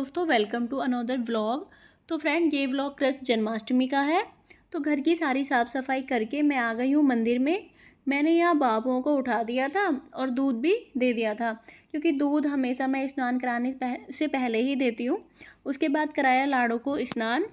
दोस्तों, welcome to another vlog. तो friend, ये व्लॉग कृष्ण जन्माष्टमी का है। तो घर की सारी साफ़ सफाई करके मैं आ गई हूँ मंदिर में। मैंने यहाँ बाबुओं को उठा दिया था और दूध भी दे दिया था, क्योंकि दूध हमेशा मैं स्नान कराने से पहले ही देती हूँ। उसके बाद कराया लाड़ों को स्नान।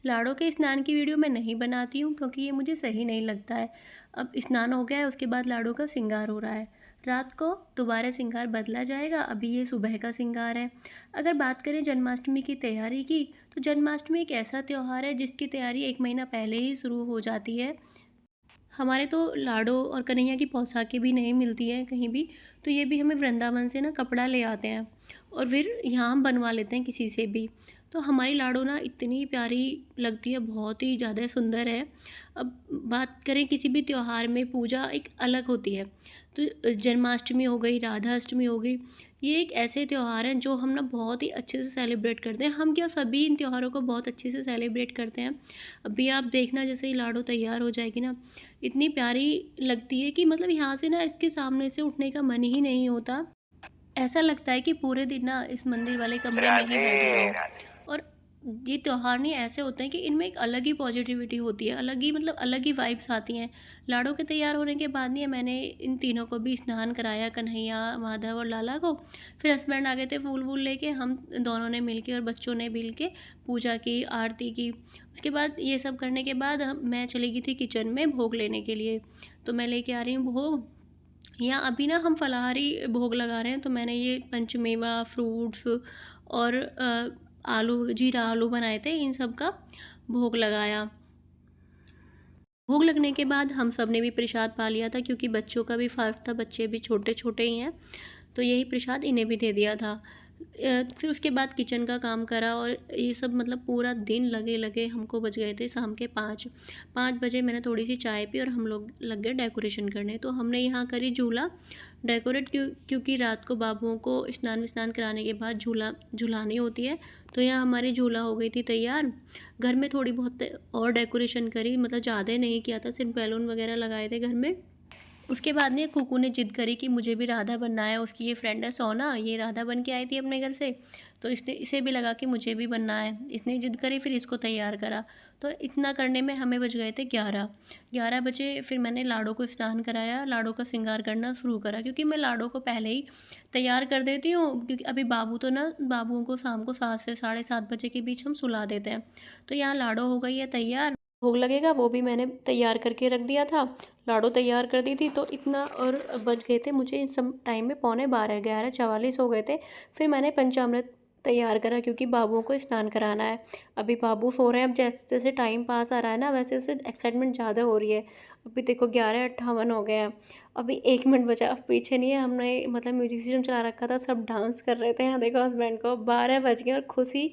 लाड़ों के स्नान की वीडियो मैं नहीं बनाती हूँ, क्योंकि ये मुझे सही नहीं लगता है। अब स्नान हो गया है, उसके बाद लाड़ों का श्रृंगार हो रहा है। रात को दोबारा श्रृंगार बदला जाएगा। अभी ये सुबह का श्रृंगार है। अगर बात करें जन्माष्टमी की तैयारी की, तो जन्माष्टमी एक ऐसा त्यौहार है जिसकी तैयारी 1 महीना पहले ही शुरू हो जाती है। हमारे तो लाडो और कन्हैया की पौशाकें भी नहीं मिलती हैं कहीं भी, तो ये भी हमें वृंदावन से ना कपड़ा ले आते हैं और फिर यहाँ हम बनवा लेते हैं किसी से भी। तो हमारी लाडो ना इतनी प्यारी लगती है, बहुत ही ज़्यादा सुंदर है। अब बात करें किसी भी त्यौहार में, पूजा एक अलग होती है। तो जन्माष्टमी हो गई, राधा अष्टमी हो गई, ये एक ऐसे त्यौहार हैं जो हम ना बहुत ही अच्छे से सेलिब्रेट करते हैं। हम क्या, सभी इन त्योहारों को बहुत अच्छे से सेलिब्रेट करते हैं। अभी आप देखना, जैसे ही लाडो तैयार हो जाएगी ना, इतनी प्यारी लगती है कि मतलब यहाँ से ना इसके सामने से उठने का मन ही नहीं होता। ऐसा लगता है कि पूरे दिन ना इस मंदिर वाले कमरे में ही बैठे राधे रहो। राधे। और ये त्योहार नहीं ऐसे होते हैं कि इनमें एक अलग ही पॉजिटिविटी होती है, अलग ही मतलब अलग ही वाइब्स आती हैं। लाड़ों के तैयार होने के बाद नहीं, मैंने इन तीनों को भी स्नान कराया, कन्हैया, माधव और लाला को। फिर हस्बैंड आ गए थे फूल वूल लेके, हम दोनों ने मिल के और बच्चों ने मिल के पूजा की, आरती की। उसके बाद ये सब करने के बाद मैं चली गई थी किचन में भोग लेने के लिए। तो मैं लेके आ रही हूँ भोग। यहाँ अभी ना हम फलाहारी भोग लगा रहे हैं, तो मैंने ये पंचमेवा, फ्रूट्स और आलू, जीरा आलू बनाए थे, इन सब का भोग लगाया। भोग लगने के बाद हम सब ने भी प्रसाद पा लिया था, क्योंकि बच्चों का भी फास्ट था, बच्चे भी छोटे छोटे ही हैं, तो यही प्रसाद इन्हें भी दे दिया था। फिर उसके बाद किचन का काम करा और ये सब, मतलब पूरा दिन लगे लगे हमको बज गए थे शाम के 5 बजे। मैंने थोड़ी सी चाय पी और हम लोग लग गए डेकोरेशन करने। तो हमने यहाँ करी झूला डेकोरेट, क्योंकि रात को बाबुओं को स्नान विस्नान कराने के बाद झूलानी होती है। तो यहाँ हमारी झूला हो गई थी तैयार। घर में थोड़ी बहुत और डेकोरेशन करी, मतलब ज़्यादा नहीं किया था, सिर्फ बैलून वगैरह लगाए थे घर में। उसके बाद ने कुकू ने ज़िद करी कि मुझे भी राधा बनना है। उसकी ये फ्रेंड है सोना, ये राधा बन के आई थी अपने घर से, तो इसने इसे भी लगा कि मुझे भी बनना है। इसने ज़िद करी, फिर इसको तैयार करा। तो इतना करने में हमें बज गए थे 11 बजे। फिर मैंने लाडो को स्नान कराया, लाडो का श्रृंगार करना शुरू करा, क्योंकि मैं लाडो को पहले ही तैयार कर देती हूँ, क्योंकि अभी बाबू तो ना, बाबुओं को शाम को 7 से 7:30 बजे के बीच हम सुला देते हैं। तो यहाँ लाडो हो गई है तैयार। भोग लगेगा वो भी मैंने तैयार करके रख दिया था, लाडो तैयार कर दी थी। तो इतना और बज गए थे मुझे इस सब टाइम में 11:45, 11:44 हो गए थे। फिर मैंने पंचामृत तैयार करा, क्योंकि बाबुओं को स्नान कराना है। अभी बाबू सो रहे हैं। अब जैसे जैसे टाइम पास आ रहा है ना, वैसे वैसे एक्साइटमेंट ज़्यादा हो रही है। अभी देखो 11:58 हो गए हैं। अभी 1 मिनट बचा। अब पीछे नहीं है, हमने मतलब म्यूजिक सिस्टम चला रखा था, सब डांस कर रहे थे। यहाँ देखो हस्बैंड को 12 बज गए और खुशी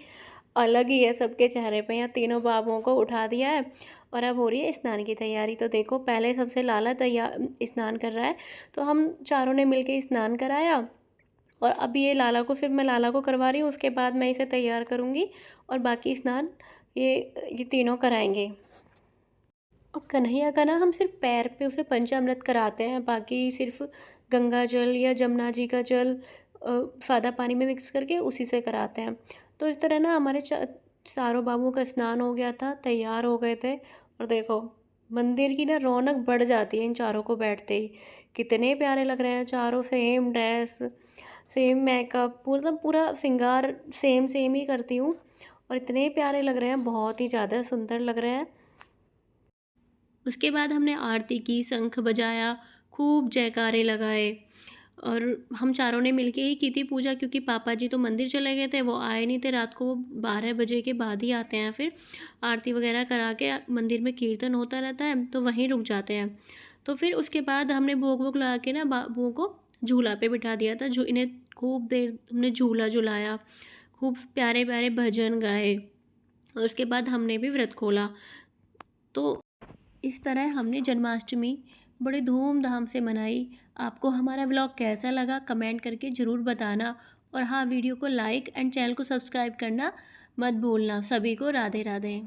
अलग ही है सबके चेहरे पे। यहाँ तीनों बाबुओं को उठा दिया है और अब हो रही है स्नान की तैयारी। तो देखो, पहले सबसे लाला तैयार स्नान कर रहा है, तो हम चारों ने मिलके स्नान कराया। और अभी ये लाला को, फिर मैं लाला को करवा रही हूँ, उसके बाद मैं इसे तैयार करूँगी और बाकी स्नान ये तीनों कराएंगे। और कन्हैया का ना हम सिर्फ पैर पे उसे पंचामृत कराते हैं, बाकी सिर्फ गंगा जल या जमुना जी का जल सादा पानी में मिक्स करके उसी से कराते हैं। तो इस तरह ना हमारे चारों बाबुओं का स्नान हो गया था, तैयार हो गए थे। और देखो, मंदिर की ना रौनक बढ़ जाती है इन चारों को बैठते ही। कितने प्यारे लग रहे हैं चारों, सेम ड्रेस, सेम मेकअप, मतलब पूरा श्रृंगार सेम सेम ही करती हूँ और इतने प्यारे लग रहे हैं, बहुत ही ज़्यादा सुंदर लग रहे हैं। उसके बाद हमने आरती की, शंख बजाया, खूब जयकारे लगाए और हम चारों ने मिलके ही की थी पूजा, क्योंकि पापा जी तो मंदिर चले गए थे, वो आए नहीं थे रात को। वो 12 बजे के बाद ही आते हैं। फिर आरती वगैरह करा के, मंदिर में कीर्तन होता रहता है, तो वहीं रुक जाते हैं। तो फिर उसके बाद हमने भोग वोग लगा के ना बाबुओं को झूला पे बिठा दिया था। जो इन्हें खूब देर हमने झूला झुलाया, खूब प्यारे प्यारे भजन गाए और उसके बाद हमने भी व्रत खोला। तो इस तरह हमने जन्माष्टमी बड़े धूमधाम से मनाई। आपको हमारा व्लॉग कैसा लगा कमेंट करके ज़रूर बताना। और हाँ, वीडियो को लाइक एंड चैनल को सब्सक्राइब करना मत भूलना। सभी को राधे राधे।